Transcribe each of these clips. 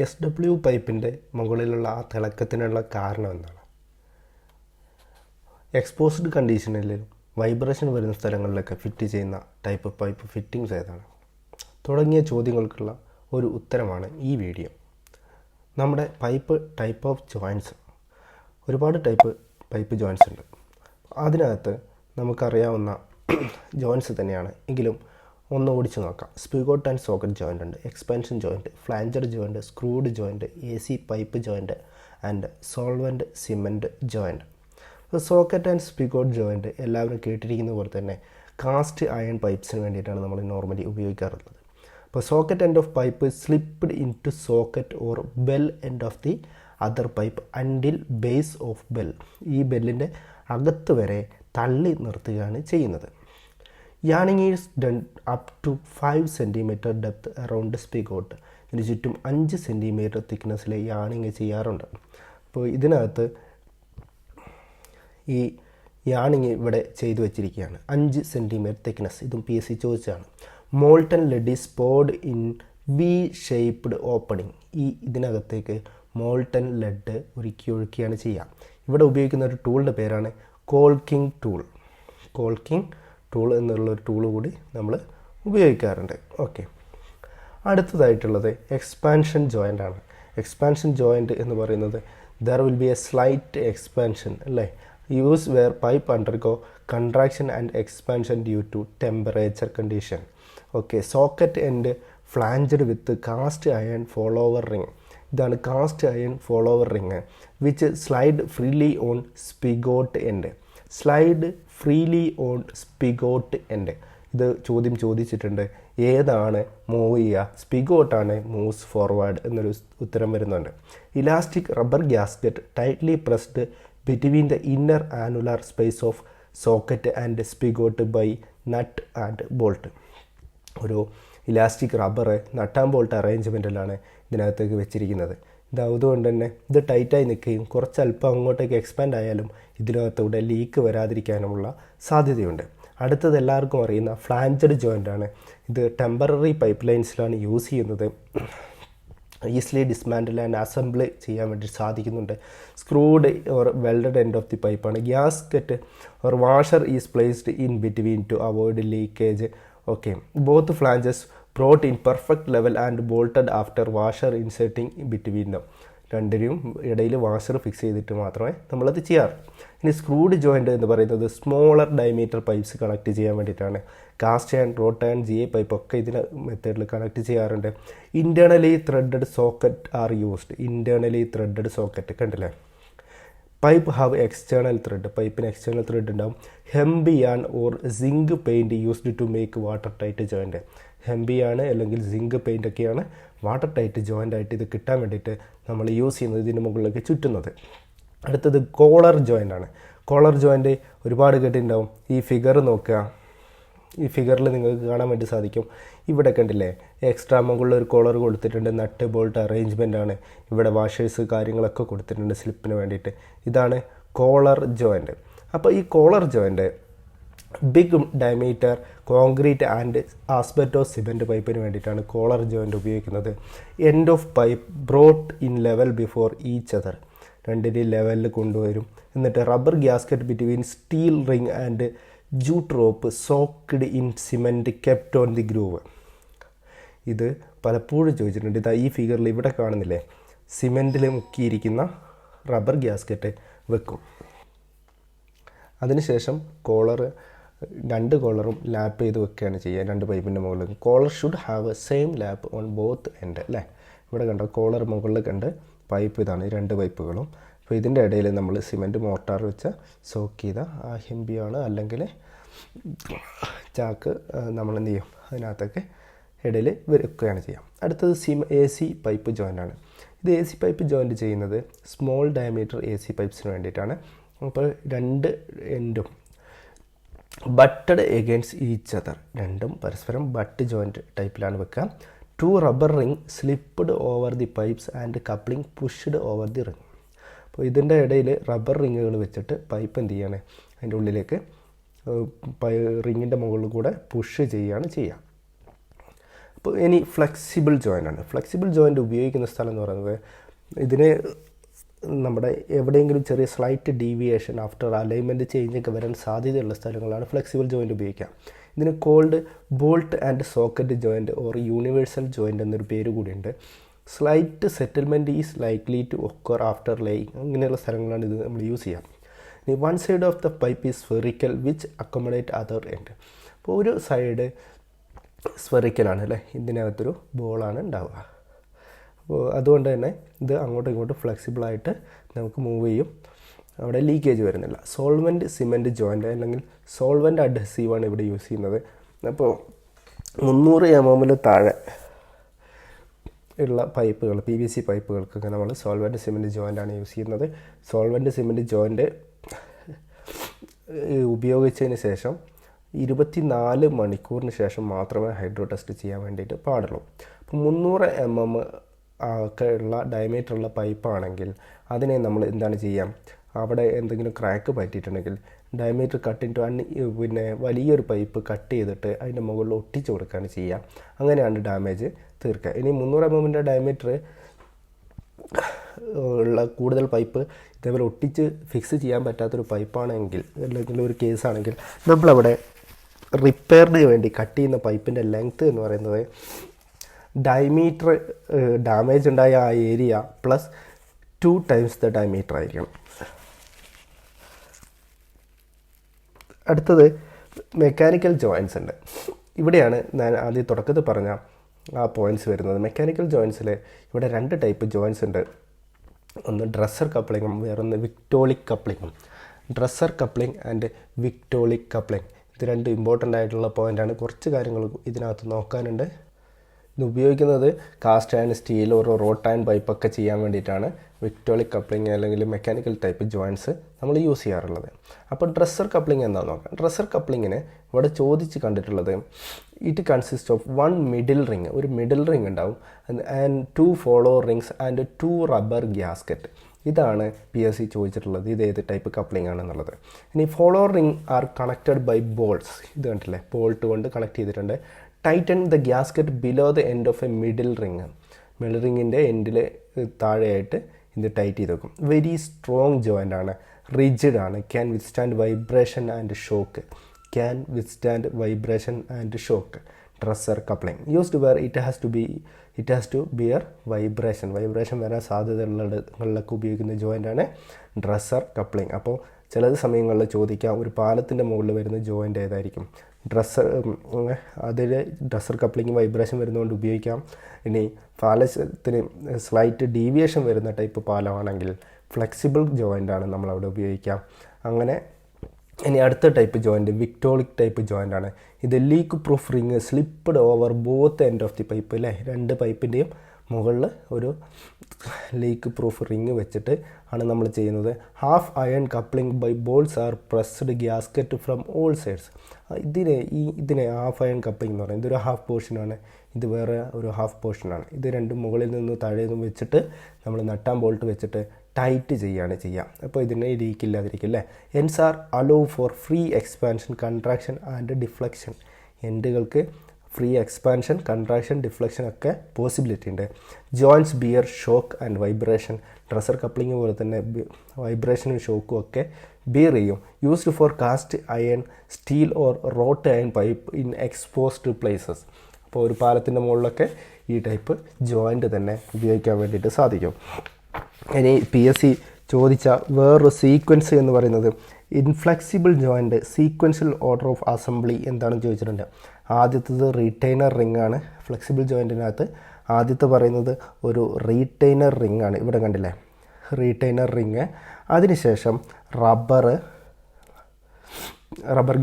SW പൈപ്പിൻ്റെ മുകളിലുള്ള ആ തിളക്കത്തിനുള്ള കാരണം എന്താണ്? എക്സ്പോസ്ഡ് കണ്ടീഷനിൽ വൈബ്രേഷൻ വരുന്ന സ്ഥലങ്ങളിലൊക്കെ ഫിറ്റ് ചെയ്യുന്ന ടൈപ്പ് പൈപ്പ് ഫിറ്റിങ്സ് ഏതാണ്? തുടങ്ങിയ ചോദ്യങ്ങൾക്കുള്ള ഒരു ഉത്തരമാണ് ഈ വീഡിയോ. നമ്മുടെ ടൈപ്പ് ഓഫ് ജോയിൻറ്റ്സ്, ഒരുപാട് പൈപ്പ് ജോയിൻറ്റ്സ് ഉണ്ട്. അതിനകത്ത് നമുക്കറിയാവുന്ന ജോയിൻറ്റ്സ് തന്നെയാണ് എങ്കിലും ഒന്ന് ഓടിച്ച് നോക്കാം. സ്പിഗോട്ട് ആൻഡ് സോക്കറ്റ് ജോയിൻ്റ് ഉണ്ട്, expansion joint, flanged joint, screwed joint, AC pipe joint and solvent cement joint. അപ്പോൾ സോക്കറ്റ് ആൻഡ് സ്പിഗോട്ട് ജോയിൻറ്റ് എല്ലാവരും കേട്ടിരിക്കുന്ന പോലെ തന്നെ കാസ്റ്റ് അയൺ പൈപ്പ്സിന് വേണ്ടിയിട്ടാണ് നമ്മൾ നോർമലി ഉപയോഗിക്കാറുള്ളത്. അപ്പോൾ socket end of pipe slipped in to socket or bell end of the other pipe until base of bell. ഈ ബെല്ലിൻ്റെ അകത്ത് വരെ തള്ളി നിർത്തുകയാണ് ചെയ്യുന്നത്. യാണിങ് is done up to 5 centimetre depth around spigot. ഇതിന് ചുറ്റും 5 സെൻറ്റിമീറ്റർ തിക്നെസ്സിൽ യാണിങ് ചെയ്യാറുണ്ട്. അപ്പോൾ ഇതിനകത്ത് ഈ യാണിങ് ഇവിടെ ചെയ്തു വെച്ചിരിക്കുകയാണ്. 5 സെൻറ്റിമീറ്റർ തിക്നെസ്. ഇതും PSC ചോദിച്ചാണ്. Molten lead is poured in V shaped opening. ഇതിനകത്തേക്ക് മോൾട്ടൺ ലെഡ് ഒഴുക്കിയാണ് ചെയ്യുക. ഇവിടെ ഉപയോഗിക്കുന്ന ഒരു ടൂളിൻ്റെ പേരാണ് കോൾക്കിംഗ് ടൂൾ എന്നുള്ളൊരു ടൂൾ കൂടി നമ്മൾ ഉപയോഗിക്കാറുണ്ട്. ഓക്കെ, അടുത്തതായിട്ടുള്ളത് എക്സ്പാൻഷൻ ജോയിൻ്റ് ആണ്. എക്സ്പാൻഷൻ ജോയിൻ്റ് എന്ന് പറയുന്നത് there will be a slight expansion, അല്ലേ? Use where pipe undergo contraction and expansion due to temperature condition. Okay, socket and flanged with cast iron follower ring. ഇതാണ് cast iron follower ring which slide freely on spigot end. ഇത് ചോദ്യം ചോദിച്ചിട്ടുണ്ട്. ഏതാണ് move ചെയ്യുക? സ്പിഗോട്ടാണ് moves forward എന്നൊരു ഉത്തരം വരുന്നുണ്ട്. Elastic rubber gasket tightly pressed between the inner annular space of socket and spigot by nut and bolt. ഒരു elastic rubber nut and bolt അറേഞ്ച്മെൻറ്റിലാണ് ഇതിനകത്തേക്ക് വെച്ചിരിക്കുന്നത്. അതുകൊണ്ട് തന്നെ ഇത് ടൈറ്റായി നിൽക്കുകയും കുറച്ചല്പം അങ്ങോട്ടേക്ക് എക്സ്പാൻഡ് ആയാലും ഇതിനകത്തൂടെ ലീക്ക് വരാതിരിക്കാനുമുള്ള സാധ്യതയുണ്ട്. അടുത്തത് എല്ലാവർക്കും അറിയുന്ന ഫ്ലാഞ്ചഡ് ജോയിൻ്റ് ആണ്. ഇത് ടെമ്പററി പൈപ്പ് ലൈൻസിലാണ് യൂസ് ചെയ്യുന്നത്. ഈസിലി ഡിസ്മാൻഡിൽ ആൻഡ് അസംബിൾ ചെയ്യാൻ വേണ്ടി സാധിക്കുന്നുണ്ട്. Screwed or welded end of the പൈപ്പാണ്. Gasket or washer is placed in between to avoid leakage. Okay, both flanges brought in perfect level and bolted after washer inserting between them. രണ്ടിനും ഇടയിൽ washer fix ചെയ്തിട്ട് മാത്രമേ നമ്മളത് ചെയ്യാറ്. ഇനി screwed joint എന്ന് പറയുന്നത് സ്മോളർ ഡയമീറ്റർ പൈപ്പ്സ് കണക്ട് ചെയ്യാൻ വേണ്ടിയിട്ടാണ്. Cast and wrought and GA pipe ഒക്കെ ഇതിന് മെത്തേഡിൽ കണക്ട് ചെയ്യാറുണ്ട്. Internally threaded socket are used. Internally threaded socket കണ്ടില്ലേ? Pipe have external thread. പൈപ്പിന് എക്സ്റ്റേണൽ ത്രെഡ് ഉണ്ടാവും. Hemp yarn or zinc paint used to make water tight joint. ഹെംബിയാണ് അല്ലെങ്കിൽ zinc paint ഒക്കെയാണ് വാട്ടർ ടൈറ്റ് ജോയിൻ്റ് ആയിട്ട് ഇത് കിട്ടാൻ വേണ്ടിയിട്ട് നമ്മൾ യൂസ് ചെയ്യുന്നത്, ഇതിന് മുകളിലേക്ക് ചുറ്റുന്നത്. അടുത്തത് കോളർ ജോയിൻ്റ് ആണ്. കോളർ ജോയിൻ്റ് ഒരുപാട് കേട്ടിട്ടുണ്ടാവും. ഈ ഫിഗർ നോക്കുക. ഈ ഫിഗറിൽ നിങ്ങൾക്ക് കാണാൻ വേണ്ടി സാധിക്കും. ഇവിടെ കണ്ടില്ലേ, എക്സ്ട്രാ മുകളിൽ ഒരു കോളർ കൊടുത്തിട്ടുണ്ട്. നട്ട് ബോൾട്ട് അറേഞ്ച്മെൻ്റ് ആണ്. ഇവിടെ വാഷേഴ്സ് കാര്യങ്ങളൊക്കെ കൊടുത്തിട്ടുണ്ട് സ്ലിപ്പിന് വേണ്ടിയിട്ട്. ഇതാണ് കോളർ ജോയിൻ്റ്. അപ്പോൾ ഈ collar joint big diameter concrete and asbestos cement പൈപ്പിന് വേണ്ടിയിട്ടാണ് കോളർ ജോയിൻ്റ് ഉപയോഗിക്കുന്നത്. End of pipe brought in level before each other. രണ്ടിൻ്റെ ലെവലിൽ കൊണ്ടുവരും. എന്നിട്ട് rubber gasket between steel ring and jute rope soaked in cement kept on the groove. ഇത് പലപ്പോഴും ചോദിച്ചിട്ടുണ്ട്. ഇതാ ഈ ഫിഗറിൽ ഇവിടെ കാണുന്നില്ലേ, സിമെൻറ്റിൽ മുക്കിയിരിക്കുന്ന റബ്ബർ ഗ്യാസ്കറ്റ് വെക്കും. അതിനുശേഷം രണ്ട് കോളറും ലാപ്പ് ചെയ്ത് വെക്കുകയാണ് ചെയ്യുക രണ്ട് പൈപ്പിൻ്റെ മുകളിൽ. Collar should have same lap on both end, അല്ലേ? ഇവിടെ കണ്ടോ, കോളർ മുകളിൽ കണ്ട് പൈപ്പ് ഇതാണ്, രണ്ട് പൈപ്പുകളും. അപ്പോൾ ഇതിൻ്റെ ഇടയിൽ നമ്മൾ സിമെൻറ്റ് മോർട്ടാർ വെച്ച് സോക്ക് ചെയ്ത ആ ഹെംബിയാണ് അല്ലെങ്കിൽ ചാക്ക് നമ്മൾ എന്ത് ചെയ്യും, അതിനകത്തൊക്കെ ഇടയിൽ വെക്കുകയാണ് ചെയ്യുക. അടുത്തത് AC പൈപ്പ് ജോയിൻ്റ് ആണ്. ഇത് AC പൈപ്പ് ജോയിൻ്റ് ചെയ്യുന്നത് സ്മോൾ ഡയമീറ്റർ AC പൈപ്പ്സിന് വേണ്ടിയിട്ടാണ്. അപ്പോൾ രണ്ട് എൻഡും ബട്ടഡ് എഗെയിൻസ്റ്റ് ഈച്ച് അതർ. രണ്ടും പരസ്പരം ബട്ട് ജോയിൻറ്റ് ടൈപ്പിലാണ് വെക്കുക. 2 rubber ring slipped over the pipes and coupling pushed over the ring. അപ്പോൾ ഇതിൻ്റെ ഇടയിൽ റബ്ബർ റിങ്ങുകൾ വെച്ചിട്ട് പൈപ്പ് എന്ത് ചെയ്യാണ്, അതിൻ്റെ ഉള്ളിലേക്ക് റിങ്ങിൻ്റെ മുകളിൽ കൂടെ പുഷ് ചെയ്യുകയാണ് ചെയ്യുക. അപ്പോൾ ഇനി ഫ്ലെക്സിബിൾ ജോയിൻ്റാണ്. ഫ്ലെക്സിബിൾ ജോയിൻ്റ് ഉപയോഗിക്കുന്ന സ്ഥലം എന്ന് പറയുന്നത് ഇതിന് നമ്മുടെ എവിടെയെങ്കിലും ചെറിയ സ്ലൈറ്റ് ഡീവിയേഷൻ ആഫ്റ്റർ അലൈൻമെൻറ്റ് ചേഞ്ചൊക്കെ വരാൻ സാധ്യതയുള്ള സ്ഥലങ്ങളാണ് ഫ്ലെക്സിബിൾ ജോയിൻ്റ് ഉപയോഗിക്കുക. ഇതിന് called ball and socket joint or universal joint എന്നൊരു പേര് കൂടിയുണ്ട്. Slight settlement is likely to occur after laying, അങ്ങനെയുള്ള സ്ഥലങ്ങളാണ് ഇത് നമ്മൾ യൂസ് ചെയ്യാം. ഇനി one side of the pipe is spherical which accommodate other end. അപ്പോൾ ഒരു സൈഡ് സ്ഫെറിക്കലാണ് അല്ലേ, ഇതിനകത്തൊരു ബോളാണ് ഉണ്ടാവുക. അപ്പോൾ അതുകൊണ്ട് തന്നെ ഇത് അങ്ങോട്ടും ഇങ്ങോട്ടും ഫ്ലെക്സിബിളായിട്ട് നമുക്ക് മൂവ് ചെയ്യും, അവിടെ ലീക്കേജ് വരുന്നില്ല. സോൾവെൻറ്റ് സിമെൻറ്റ് ജോയിൻ്റ് അല്ലെങ്കിൽ സോൾവെൻറ്റ് അഡ്ഹസീവാണ് ഇവിടെ യൂസ് ചെയ്യുന്നത്. അപ്പോൾ 300 mm താഴെ ഉള്ള പൈപ്പുകൾ, PVC പൈപ്പുകൾക്കൊക്കെ നമ്മൾ സോൾവെൻറ്റ് സിമെൻറ്റ് ജോയിൻ്റാണ് യൂസ് ചെയ്യുന്നത്. സോൾവെൻറ്റ് സിമെൻറ്റ് ജോയിൻ്റ് ഉപയോഗിച്ചതിന് ശേഷം 24 മണിക്കൂറിന് ശേഷം മാത്രമേ ഹൈഡ്രോ ടെസ്റ്റ് ചെയ്യാൻ വേണ്ടിയിട്ട് പാടുള്ളൂ. അപ്പോൾ 300 mm ഒക്കെ ഉള്ള ഡയമീറ്ററുള്ള പൈപ്പാണെങ്കിൽ അതിനെ നമ്മൾ എന്താണ് ചെയ്യാം, അവിടെ എന്തെങ്കിലും ക്രാക്ക് പറ്റിയിട്ടുണ്ടെങ്കിൽ ഡയമീറ്റർ പിന്നെ വലിയൊരു പൈപ്പ് കട്ട് ചെയ്തിട്ട് അതിൻ്റെ മുകളിൽ ഒട്ടിച്ച് കൊടുക്കുകയാണ് ചെയ്യുക. അങ്ങനെയാണ് ഡാമേജ് തീർക്കുക. ഇനി 300 mm ഡയമീറ്റർ ഉള്ള കൂടുതൽ പൈപ്പ് ഇതേപോലെ ഒട്ടിച്ച് ഫിക്സ് ചെയ്യാൻ പറ്റാത്തൊരു പൈപ്പാണെങ്കിൽ അല്ലെങ്കിൽ ഒരു കേസാണെങ്കിൽ നമ്മളവിടെ റിപ്പയറിന് വേണ്ടി കട്ട് ചെയ്യുന്ന പൈപ്പിൻ്റെ ലെങ്ത്ത് എന്ന് പറയുന്നത് ഡയമീറ്റർ ഡാമേജ് ഉണ്ടായ ആ area plus 2 times the diameter ആയിരിക്കണം. അടുത്തത് മെക്കാനിക്കൽ ജോയിൻറ്റ്സ് ഉണ്ട്. ഇവിടെയാണ് ഞാൻ ആദ്യം തുടക്കത്തിൽ പറഞ്ഞ ആ പോയിൻറ്റ്സ് വരുന്നത്. മെക്കാനിക്കൽ ജോയിൻറ്റ്സിൽ ഇവിടെ 2 ടൈപ്പ് ജോയിൻറ്റ്സ് ഉണ്ട്. ഒന്ന് ഡ്രസ്സർ കപ്ലിങ്ങും വേറൊന്ന് വിക്ടോളിക് കപ്ലിങ്ങും. ഡ്രസ്സർ കപ്ലിംഗ് ആൻഡ് വിക്ടോളിക് കപ്ലിംഗ്, ഇത് 2 ഇമ്പോർട്ടൻ്റ് ആയിട്ടുള്ള പോയിൻ്റാണ്. കുറച്ച് കാര്യങ്ങൾ ഇതിനകത്ത് നോക്കാനുണ്ട്. ഇത് ഉപയോഗിക്കുന്നത് കാസ്റ്റ് ആൻഡ് സ്റ്റീൽ ഓരോ റോട്ട് ആൻഡ് പൈപ്പൊക്കെ ചെയ്യാൻ വേണ്ടിയിട്ടാണ് വിക്ടോളിക് കപ്ലിംഗ് അല്ലെങ്കിൽ മെക്കാനിക്കൽ ടൈപ്പ് ജോയിൻറ്റ്സ് നമ്മൾ യൂസ് ചെയ്യാറുള്ളത്. അപ്പോൾ ഡ്രസ്സർ കപ്ലിംഗ് എന്താണെന്ന് നോക്കാം. ഡ്രസ്സർ കപ്ലിങ്ങിന് ഇവിടെ ചോദിച്ച് കണ്ടിട്ടുള്ളത് it consist of 1 middle ring, ഒരു മിഡിൽ റിങ് ഉണ്ടാവും, and 2 follow rings and 2 rubber gasket. ഇതാണ് PSC ചോദിച്ചിട്ടുള്ളത്, ഇത് ഏത് ടൈപ്പ് കപ്ലിംഗ് ആണെന്നുള്ളത്. ഇനി follow ring are connected by bolts, ഇത് കണ്ടില്ലേ, ബോൾട്ട് കൊണ്ട് കണക്ട് ചെയ്തിട്ടുണ്ട്. Tighten the gasket below the end of a middle ring, middle റിങ്ങിൻ്റെ എൻഡിൽ താഴെയായിട്ട് ഇത് ടൈറ്റ് ചെയ്ത് വെക്കും. വെരി സ്ട്രോങ് ജോയിൻ്റ് ആണ്, റിജിഡ് ആണ്, can withstand vibration and shock, can withstand vibration and shock. Dresser coupling used where it has to bear vibration വരാൻ സാധ്യതയുള്ളതൊക്കെ ഉപയോഗിക്കുന്ന ജോയിൻ്റാണ് ഡ്രസ്സർ കപ്ലിംഗ്. അപ്പോൾ ചില സമയങ്ങളിൽ ചോദിക്കാം ഒരു പാലത്തിൻ്റെ മുകളിൽ വരുന്ന ജോയിൻ്റ് ഏതായിരിക്കും. അതിൽ ഡ്രസ്സർ കപ്ലിംഗ് വൈബ്രേഷൻ വരുന്നതുകൊണ്ട് ഉപയോഗിക്കാം. ഇനി പാലത്തിന് സ്ലൈറ്റ് ഡീവിയേഷൻ വരുന്ന ടൈപ്പ് പാലമാണെങ്കിൽ ഫ്ലെക്സിബിൾ ജോയിൻ്റാണ് നമ്മളവിടെ ഉപയോഗിക്കാം. അങ്ങനെ ഇനി അടുത്ത ടൈപ്പ് ജോയിൻറ്റ് വിക്ടോളിക് ടൈപ്പ് ജോയിൻ്റാണ്. ഇത് leak proof ring slipped over both end of the pipe അല്ലേ, 2 പൈപ്പിൻ്റെയും മുകളിൽ ഒരു ലീക്ക് പ്രൂഫ് റിങ് വെച്ചിട്ട് ആണ് നമ്മൾ ചെയ്യുന്നത്. Half iron coupling by bolts are pressed gasket from all sides. ഇതിനെ ഹാഫ് അയൺ കപ്ലിംഗ് എന്ന് പറയുന്നത് ഇതൊരു ഹാഫ് പോർഷനാണ്, ഇത് വേറെ ഒരു ഹാഫ് പോർഷനാണ്. ഇത് 2 മുകളിൽ നിന്ന് താഴെ നിന്നും വെച്ചിട്ട് നമ്മൾ നട്ടാൻ ബോൾട്ട് വെച്ചിട്ട് ടൈറ്റ് ചെയ്യുക. അപ്പോൾ ഇതിനെ ലീക്കില്ലാതിരിക്കും അല്ലേ. Ends are allow for free expansion contraction and deflection. എൻഡുകൾക്ക് ഫ്രീ എക്സ്പാൻഷൻ കൺട്രാക്ഷൻ ഡിഫ്ലക്ഷൻ ഒക്കെ പോസിബിലിറ്റി ഉണ്ട്. Joints bear shock and vibration. Dresser coupling പോലെ തന്നെ വൈബ്രേഷനും ഷോക്കും ഒക്കെ ബിയർ ചെയ്യും. Used for cast iron steel or wrought iron pipe in exposed places. അപ്പോൾ ഒരു പാലത്തിൻ്റെ മുകളിലൊക്കെ ഈ ടൈപ്പ് ജോയിൻ്റ് തന്നെ ഉപയോഗിക്കാൻ വേണ്ടിയിട്ട് സാധിക്കും. ഇനി PSC ചോദിച്ച വേറൊരു സീക്വൻസ് എന്ന് പറയുന്നത് inflexible joint sequential order of assembly എന്താണെന്ന് ചോദിച്ചിട്ടുണ്ട്. ആദ്യത്തേത് റീറ്റെയ്നർ റിംഗ് ആണ്. ഫ്ലെക്സിബിൾ ജോയിൻറ്റിനകത്ത് ആദ്യത്തെ പറയുന്നത് ഒരു റീറ്റെയ്നർ റിംഗ് ആണ്, ഇവിടെ കണ്ടില്ലേ റീറ്റെയ്നർ റിംഗ്. അതിനുശേഷം റബ്ബർ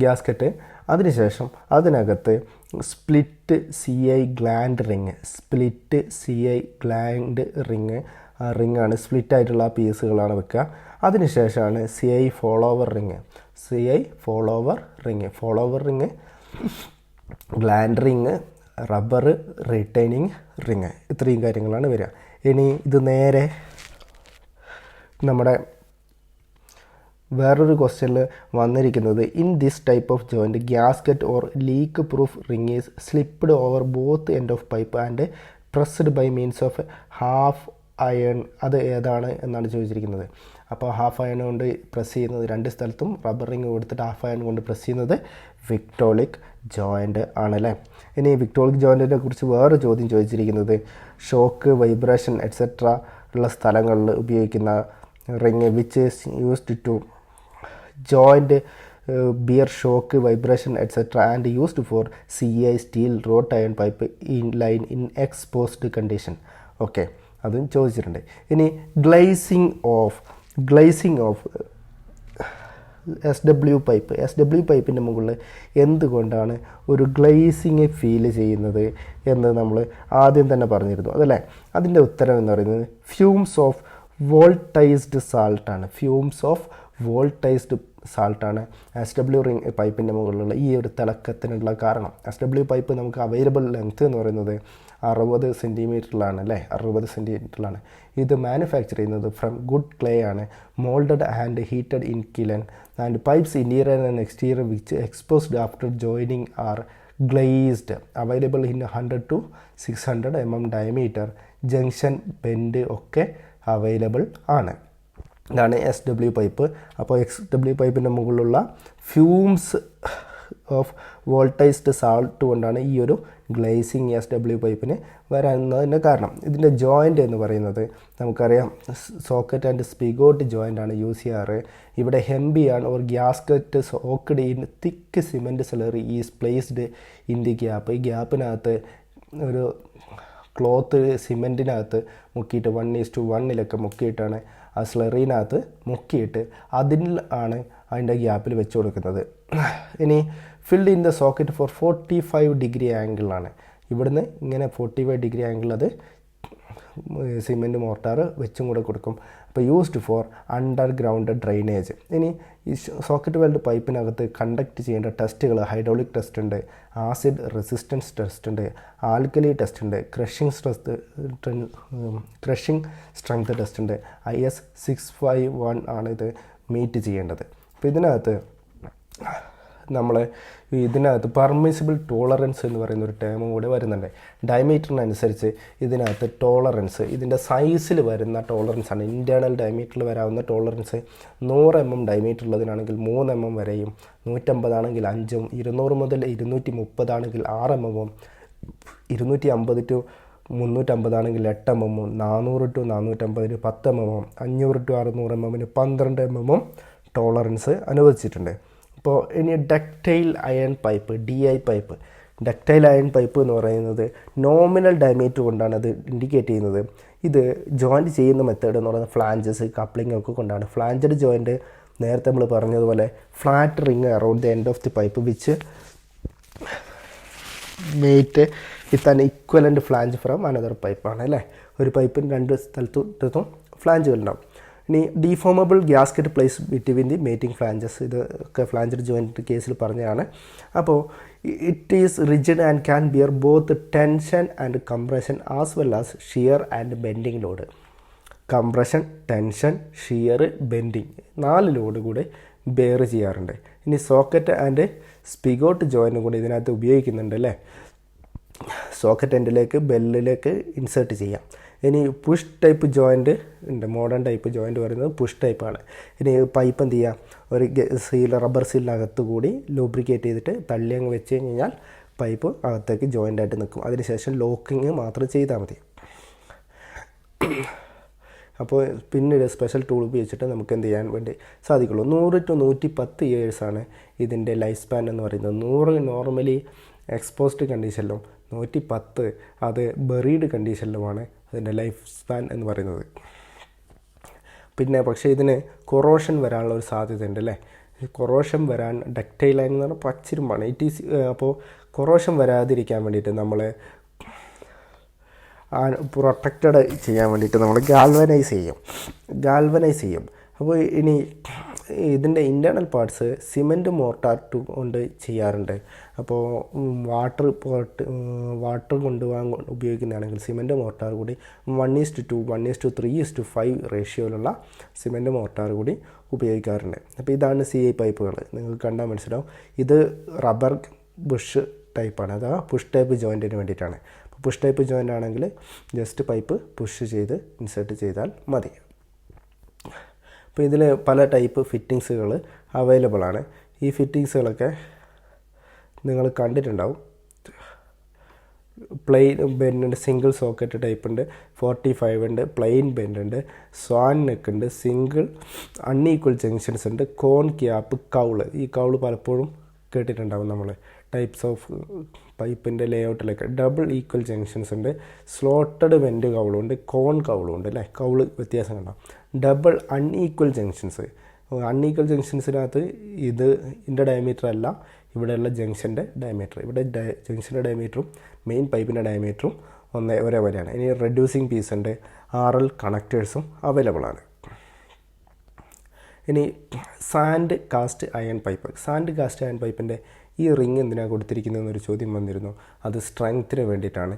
ഗ്യാസ്കറ്റ്, അതിനുശേഷം അതിനകത്ത് സ്പ്ലിറ്റ് CI ഗ്ലാൻഡ് റിങ്, റിങ്ങാണ് സ്പ്ലിറ്റ് ആയിട്ടുള്ള പീസുകളാണ് വെക്കുക. അതിനുശേഷമാണ് CI follower ring, gland ring, rubber retaining ring, ഇത്രയും കാര്യങ്ങളാണ് വരിക. ഇനി ഇത് നേരെ നമ്മുടെ വേറൊരു ക്വസ്റ്റ്യനിൽ വന്നിരിക്കുന്നത് in this type of joint gasket or leak proof ring is slipped over both end of pipe and pressed by means of half iron. അത് ഏതാണ് എന്നാണ് ചോദിച്ചിരിക്കുന്നത്. അപ്പോൾ ഹാഫ് അയൺ കൊണ്ട് പ്രസ് ചെയ്യുന്നത് രണ്ട് സ്ഥലത്തും റബ്ബർ റിംഗ് കൊടുത്തിട്ട് ഹാഫ് അയൺ കൊണ്ട് പ്രസ് ചെയ്യുന്നത് വിക്ടോളിക് ജോയിൻ്റ് ആണല്ലേ. ഇനി വിക്ടോളിക് ജോയിൻറ്റിനെ കുറിച്ച് വേറെ ചോദ്യം ചോദിച്ചിരിക്കുന്നത് ഷോക്ക് വൈബ്രേഷൻ എക്സെട്ര ഉള്ള സ്ഥലങ്ങളിൽ ഉപയോഗിക്കുന്ന ring which is used to joint bear shock vibration etc and used for CI steel wrought iron pipe in line in exposed condition. Okay, അതും ചോദിച്ചിട്ടുണ്ട്. ഇനി ഗ്ലേസിങ് ഓഫ് SW പൈപ്പിൻ്റെ മുകളിൽ എന്തുകൊണ്ടാണ് ഒരു ഗ്ലേസിങ് ഫീൽ ചെയ്യുന്നത് എന്ന് നമ്മൾ ആദ്യം തന്നെ പറഞ്ഞിരുന്നു അതല്ലേ. അതിൻ്റെ ഉത്തരം എന്ന് പറയുന്നത് ഫ്യൂംസ് ഓഫ് വോൾട്ടൈസ്ഡ് സാൾട്ടാണ് SW റിംഗ് പൈപ്പിൻ്റെ മുകളിലുള്ള ഈ ഒരു തിളക്കത്തിനുള്ള കാരണം. SW പൈപ്പ് നമുക്ക് അവൈലബിൾ ലെങ്ത്ത് എന്ന് പറയുന്നത് 60 സെൻറ്റിമീറ്ററിലാണ് അല്ലേ, 60 സെൻറ്റിമീറ്ററിലാണ്. ഇത് മാനുഫാക്ചർ ചെയ്യുന്നത് ഫ്രം ഗുഡ് ക്ലേ ആണ്, moulded and heated in kiln and pipes interior and exterior which exposed after joining are glazed available in 100 to 600 mm diameter. Junction bend ഒക്കെ available ആണ്. ഇതാണ് SW പൈപ്പ്. അപ്പോൾ SW പൈപ്പിൻ്റെ മുകളിലുള്ള fumes of വോൾട്ടൈസ്ഡ് salt കൊണ്ടാണ് ഈ ഒരു ഗ്ലേസിങ് SW പൈപ്പിന് വരാവുന്നതിൻ്റെ കാരണം. ഇതിൻ്റെ ജോയിൻ്റ് എന്ന് പറയുന്നത് നമുക്കറിയാം സോക്കറ്റ് ആൻഡ് സ്പിഗോട്ട് ജോയിൻ്റ് ആണ് യൂസ് ചെയ്യാറ്. ഇവിടെ hemp yarn or gasket soaked in thick cement slurry is placed in the gap. ഈ ഗ്യാപ്പിനകത്ത് ഒരു ക്ലോത്ത് സിമെൻറ്റിനകത്ത് മുക്കിയിട്ട് 1:1 മുക്കിയിട്ടാണ് ആ സ്ലറിനകത്ത് മുക്കിയിട്ട് അതിൽ ആണ് അതിൻ്റെ ഗ്യാപ്പിൽ വെച്ച് കൊടുക്കുന്നത്. ഇനി filled in the socket for 45 degree ആംഗിളാണ്. ഇവിടുന്ന് ഇങ്ങനെ 45 ഡിഗ്രി ആംഗിൾ അത് സിമെൻറ്റ് മോർട്ടാർ വെച്ചും കൂടെ കൊടുക്കും. അപ്പോൾ യൂസ്ഡ് ഫോർ അണ്ടർഗ്രൗണ്ട് ഡ്രെയിനേജ്. ഇനി ഈ സോക്കറ്റ് വെൽഡ് പൈപ്പിനകത്ത് കണ്ടക്ട് ചെയ്യേണ്ട ടെസ്റ്റുകൾ ഹൈഡ്രോളിക് ടെസ്റ്റ് ഉണ്ട്, ആസിഡ് റെസിസ്റ്റൻസ് ടെസ്റ്റ് ഉണ്ട്, ആൽക്കലി ടെസ്റ്റ് ഉണ്ട്, ക്രഷിംഗ് സ്ട്രെങ്ത് ടെസ്റ്റ് ഉണ്ട്. IS 651 ആണ് ഇത് മീറ്റ് ചെയ്യേണ്ടത്. അപ്പോൾ ഇതിനകത്ത് പെർമിസിബിൾ ടോളറൻസ് എന്ന് പറയുന്ന ഒരു ടേമും കൂടെ വരുന്നുണ്ട്. ഡയമീറ്ററിനനുസരിച്ച് ഇതിനകത്ത് ടോളറൻസ് ഇതിൻ്റെ സൈസിൽ വരുന്ന ടോളറൻസാണ്. ഇൻറ്റേർണൽ ഡയമീറ്ററിൽ വരാവുന്ന ടോളറൻസ് 100 mm ഡയമീറ്റർ ഉള്ളതിനാണെങ്കിൽ 3 mm വരെയും, 150 ആണെങ്കിൽ 5 200 മുതൽ 230 ആണെങ്കിൽ 6 mm 250 to 350 ആണെങ്കിൽ 8 mm 400 to 450 10 mm 500 to 600 mm 12 mm tolerance അനുവദിച്ചിട്ടുണ്ട്. അപ്പോൾ ഇനി ductile iron pipe DI pipe. Ductile iron pipe എന്ന് പറയുന്നത് നോമിനൽ ഡയമീറ്റർ കൊണ്ടാണ് അത് ഇൻഡിക്കേറ്റ് ചെയ്യുന്നത്. ഇത് ജോയിൻറ്റ് ചെയ്യുന്ന മെത്തേഡ് എന്ന് പറയുന്നത് ഫ്ലാഞ്ചസ് കപ്ലിംഗ് ഒക്കെ കൊണ്ടാണ്. ഫ്ലാഞ്ചഡ് ജോയിൻറ്റ് നേരത്തെ നമ്മൾ പറഞ്ഞതുപോലെ flat ring around the end of the pipe which mate with an equivalent flange from another പൈപ്പാണ് അല്ലേ. ഒരു പൈപ്പിന് രണ്ട് സ്ഥലത്തും ഫ്ലാഞ്ചുകളുണ്ടാവും. ഇനി deformable gasket place between the mating flanges. ഇതൊക്കെ ഫ്ലാഞ്ചഡ് ജോയിൻറ്റ് കേസിൽ പറഞ്ഞതാണ്. അപ്പോൾ it is rigid and can bear both tension and compression as well as shear and bending load. Compression, tension, shear, bending 4 load കൂടെ bear ചെയ്യാറുണ്ട്. ഇനി socket and സ്പിഗോട്ട് ജോയിൻറ്റും കൂടി ഇതിനകത്ത് ഉപയോഗിക്കുന്നുണ്ട് അല്ലേ. സോക്കറ്റ് എൻഡിലേക്ക് ബെല്ലിലേക്ക് ഇൻസേർട്ട് ചെയ്യാം. ഇനി പുഷ് ടൈപ്പ് ജോയിൻറ്റ് ഉണ്ട്. മോഡേൺ ടൈപ്പ് ജോയിൻറ്റ് പറയുന്നത് പുഷ് ടൈപ്പാണ്. ഇനി പൈപ്പ് എന്ത് ചെയ്യുക, ഒരു റബ്ബർ സീലിനകത്ത് കൂടി ലൂബ്രിക്കേറ്റ് ചെയ്തിട്ട് തള്ളി അങ്ങ് വെച്ച് കഴിഞ്ഞാൽ പൈപ്പ് അകത്തേക്ക് ജോയിൻ്റായിട്ട് നിൽക്കും. അതിനുശേഷം ലോക്കിങ് മാത്രം ചെയ്താൽ മതി. അപ്പോൾ പിന്നീട് സ്പെഷ്യൽ ടൂൾ ഉപയോഗിച്ചിട്ട് നമുക്ക് എന്ത് ചെയ്യാൻ വേണ്ടി സാധിക്കുള്ളൂ. 100 to 110 ഇയേഴ്സാണ് ഇതിൻ്റെ ലൈഫ് സ്പാൻ എന്ന് പറയുന്നത്. 100 നോർമലി എക്സ്പോസ്ഡ് കണ്ടീഷനിലും 110 അത് ബറീഡ് കണ്ടീഷനിലുമാണ് അതിൻ്റെ ലൈഫ് സ്പാൻ എന്ന് പറയുന്നത്. പിന്നെ പക്ഷേ ഇതിന് കൊറോഷൻ വരാനുള്ള ഒരു സാധ്യതയുണ്ട് അല്ലേ. കൊറോഷൻ വരാൻ ഡക്റ്റൈൽ അയൺ എന്ന് പറഞ്ഞാൽ പച്ചിരുമ്പാണ്. അപ്പോൾ കൊറോഷൻ വരാതിരിക്കാൻ വേണ്ടിയിട്ട് നമ്മൾ പ്രൊട്ടക്റ്റഡ് ചെയ്യാൻ വേണ്ടിയിട്ട് നമ്മൾ ഗാൽവനൈസ് ചെയ്യും. അപ്പോൾ ഇനി ഇതിൻ്റെ ഇൻറ്റേർണൽ പാർട്സ് സിമെൻറ്റ് മോർട്ടാർ കൊണ്ട് ചെയ്യാറുണ്ട്. അപ്പോൾ വാട്ടർ കൊണ്ടുപോകാൻ ഉപയോഗിക്കുന്നതാണെങ്കിൽ സിമെൻറ്റ് മോർട്ടാർ കൂടി 1:2 1:3:5 റേഷ്യോയിലുള്ള സിമെൻറ്റ് മോർട്ടാർ കൂടി ഉപയോഗിക്കാറുണ്ട്. അപ്പോൾ ഇതാണ് CI പൈപ്പുകൾ. നിങ്ങൾക്ക് കണ്ടാൽ മനസ്സിലാവും. ഇത് റബ്ബർ ബുഷ് ടൈപ്പാണ്, അഥവാ പുഷ് ടൈപ്പ് ജോയിൻറ്റിന് വേണ്ടിയിട്ടാണ്. അപ്പോൾ പുഷ് ടൈപ്പ് ജോയിൻ്റ് ആണെങ്കിൽ ജസ്റ്റ് പൈപ്പ് പുഷ് ചെയ്ത് ഇൻസേർട്ട് ചെയ്താൽ മതി. അപ്പോൾ ഇതിൽ പല ടൈപ്പ് ഫിറ്റിങ്സുകൾ അവൈലബിൾ ആണ്. ഈ ഫിറ്റിങ്സുകളൊക്കെ നിങ്ങൾ കണ്ടിട്ടുണ്ടാവും. പ്ലെയിൻ ബെൻഡ് ഉണ്ട്, സിംഗിൾ സോക്കറ്റ് ടൈപ്പ് ഉണ്ട്, 45 ഉണ്ട്, പ്ലെയിൻ ബെൻഡ് ഉണ്ട്, സ്വാൻ നെക്ക് ഉണ്ട്, സിംഗിൾ അൺഈക്വൽ ജംഗ്ഷൻസ് ഉണ്ട്, കോൺ ക്യാപ്പ്, കൗള്. ഈ കൗള് പലപ്പോഴും കേട്ടിട്ടുണ്ടാവും നമ്മൾ ടൈപ്സ് ഓഫ് പൈപ്പിൻ്റെ ലേഔട്ടിലൊക്കെ. ഡബിൾ ഈക്വൽ ജംഗ്ഷൻസ് ഉണ്ട്, സ്ലോട്ടഡ് വെൻറ്റ് കൗളുണ്ട്, കോൺ കൗളും ഉണ്ട് അല്ലേ. കൗള് വ്യത്യാസം കണ്ടാവും. Double unequal junctions. അൺഈക്വൽ ജംഗ്ഷൻസിനകത്ത് ഇതിൻ്റെ ഡയമീറ്റർ അല്ല, ഇവിടെയുള്ള ജംഗ്ഷൻ്റെ ഡയമീറ്റർ. ഇവിടെ ജംഗ്ഷൻ്റെ ഡയമീറ്ററും മെയിൻ പൈപ്പിൻ്റെ ഡയമീറ്ററും ഒരേപോലെയാണ്. ഇനി റെഡ്യൂസിങ് പീസ് ഉണ്ട്, RL കണക്റ്റേഴ്സും അവൈലബിൾ ആണ്. ഇനി sand cast iron pipe. Sand cast iron പൈപ്പിൻ്റെ ഈ റിങ് എന്തിനാണ് കൊടുത്തിരിക്കുന്നതെന്നൊരു ചോദ്യം വന്നിരുന്നു. അത് സ്ട്രെങ്ത്തിന് വേണ്ടിയിട്ടാണ്.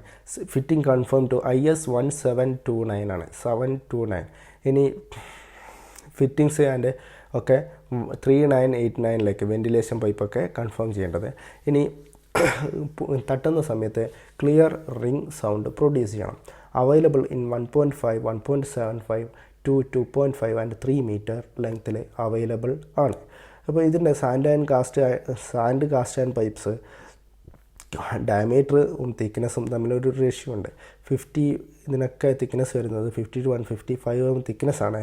ഫിറ്റിംഗ് കൺഫേം ടു IS 1729 ആണ്, 729. ഇനി ഫിറ്റിങ്സ് ആൻഡ് ഒക്കെ 3989 വെൻറ്റിലേഷൻ പൈപ്പൊക്കെ കൺഫേം ചെയ്യേണ്ടത്. ഇനി തട്ടുന്ന സമയത്ത് ക്ലിയർ റിംഗ് സൗണ്ട് പ്രൊഡ്യൂസ് ചെയ്യണം. Available in 1.5 1.75 to 2.5 and 3 metre ലെങ്ത്തിൽ അവൈലബിൾ ആണ്. അപ്പോൾ ഇതിൻ്റെ സാൻഡ് കാസ്റ്റ് ആൻഡ് പൈപ്പ്സ് ഡയമീറ്ററും തിക്നെസ്സും തമ്മിലൊരു റേഷ്യോ ഉണ്ട്. 50 ഇതിനൊക്കെ തിക്നെസ് വരുന്നത് 50 to 155 തിക്നെസ്സാണ്.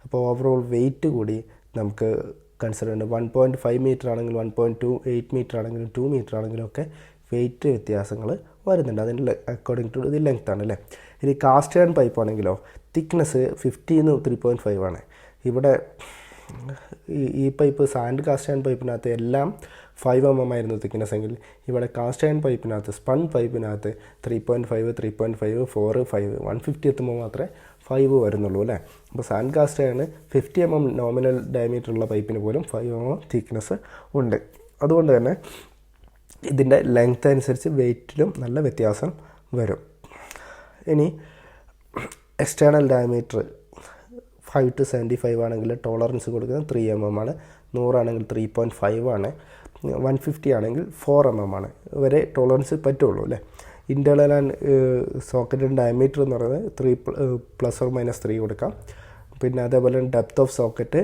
അപ്പോൾ ഓവറോൾ വെയിറ്റ് കൂടി നമുക്ക് കൺസിഡർ ഉണ്ട്. 1.5 മീറ്റർ ആണെങ്കിലും 1.28 മീറ്റർ ആണെങ്കിലും 2 മീറ്റർ ആണെങ്കിലും ഒക്കെ വെയിറ്റ് വ്യത്യാസങ്ങൾ വരുന്നുണ്ട്. അതിൻ്റെ അക്കോർഡിംഗ് ടു ഇത് ലെങ്ത്താണ് അല്ലേ. ഇനി കാസ്റ്റ് ആൻഡ് പൈപ്പ് ആണെങ്കിലോ തിക്നെസ് 50 to 3.5 ആണ്. ഇവിടെ ഈ പൈപ്പ് സാൻഡ് കാസ്റ്റ് ആൻഡ് പൈപ്പിനകത്ത് എല്ലാം 5 mm ആയിരുന്നു തിക്നെസ് എങ്കിൽ ഇവിടെ കാസ്റ്റ് ആൻഡ് പൈപ്പിനകത്ത് സ്പൺ പൈപ്പിനകത്ത് 3.5 3.5 4 5 150 എത്തുമ്പോൾ മാത്രമേ 5 വരുന്നുള്ളൂ അല്ലേ. അപ്പോൾ സാൻഡ് കാസ്റ്റ് ആണ് 50 mm നോമിനൽ ഡയമീറ്റർ ഉള്ള പൈപ്പിന് പോലും 5 mm തിക്നെസ് ഉണ്ട്. അതുകൊണ്ട് തന്നെ ഇതിൻ്റെ ലെങ്ത് അനുസരിച്ച് വെയിറ്റിലും നല്ല വ്യത്യാസം വരും. ഇനി എക്സ്റ്റേണൽ ഡയമീറ്റർ 5 to 75 ആണെങ്കിൽ ടോളറൻസ് കൊടുക്കുന്നത് 3 mm ആണ്. 100 ആണെങ്കിൽ 3.5 ആണ്. 150 ആണെങ്കിൽ 4 mm ആണ്. വരെ ടോളറൻസ് പറ്റുള്ളൂ അല്ലേ. ഇൻറ്റേർണൽ ആൻഡ് സോക്കറ്റിൻ്റെ ഡയമീറ്റർ എന്ന് പറയുന്നത് 3 ± 3 കൊടുക്കാം. പിന്നെ അതേപോലെ ഡെപ്ത് ഓഫ് സോക്കറ്റ്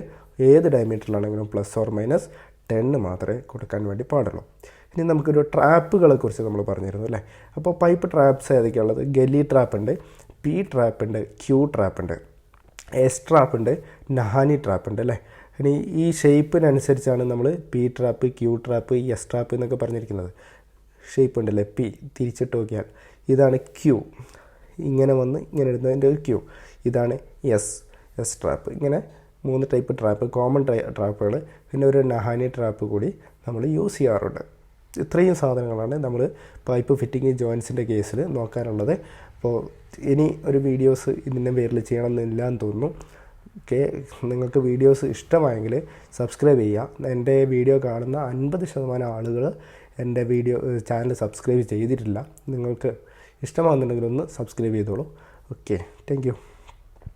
ഏത് ഡയമീറ്ററിലാണെങ്കിലും ±10 മാത്രമേ കൊടുക്കാൻ വേണ്ടി പാടുള്ളൂ. ഇനി നമുക്കൊരു ട്രാപ്പുകളെ കുറിച്ച് നമ്മൾ പറഞ്ഞിരുന്നു അല്ലേ. അപ്പോൾ പൈപ്പ് ട്രാപ്സ് ഏതൊക്കെയുള്ളത്? ഗലി ട്രാപ്പ് ഉണ്ട്, P ട്രാപ്പ് ഉണ്ട്, Q ട്രാപ്പ് ഉണ്ട്, S ട്രാപ്പ് ഉണ്ട്, നഹാനി ട്രാപ്പ് ഉണ്ട് അല്ലേ. ഇനി ഈ ഷേപ്പിനനുസരിച്ചാണ് നമ്മൾ P trap, Q trap, S trap എന്നൊക്കെ പറഞ്ഞിരിക്കുന്നത്. ഷേപ്പ് ഉണ്ടല്ലേ, P തിരിച്ചിട്ട് നോക്കിയാൽ ഇതാണ് Q, ഇങ്ങനെ വന്ന് ഇങ്ങനെ ഇടുന്നതിൻ്റെ Q. ഇതാണ് S ട്രാപ്പ്. ഇങ്ങനെ 3 ടൈപ്പ് ട്രാപ്പ്, കോമൺ ട്രാപ്പുകൾ, പിന്നെ ഒരു നഹാനി ട്രാപ്പ് കൂടി നമ്മൾ യൂസ് ചെയ്യാറുണ്ട്. ഇത്രയും സാധനങ്ങളാണ് നമ്മൾ പൈപ്പ് ഫിറ്റിംഗ് ജോയിൻസിൻ്റെ കേസിൽ നോക്കാനുള്ളത്. അപ്പോൾ ഇനി ഒരു വീഡിയോസ് ഇതിൻ്റെ പേരിൽ ചെയ്യണമെന്നില്ല എന്ന് തോന്നുന്നു. ഓക്കെ, നിങ്ങൾക്ക് വീഡിയോസ് ഇഷ്ടമായെങ്കിൽ സബ്സ്ക്രൈബ് ചെയ്യുക. എൻ്റെ വീഡിയോ കാണുന്ന 50% ആളുകൾ എൻ്റെ ചാനൽ സബ്സ്ക്രൈബ് ചെയ്തിട്ടില്ല. നിങ്ങൾക്ക് ഇഷ്ടമാകുന്നുണ്ടെങ്കിൽ ഒന്ന് സബ്സ്ക്രൈബ് ചെയ്തോളൂ. Okay, thank you.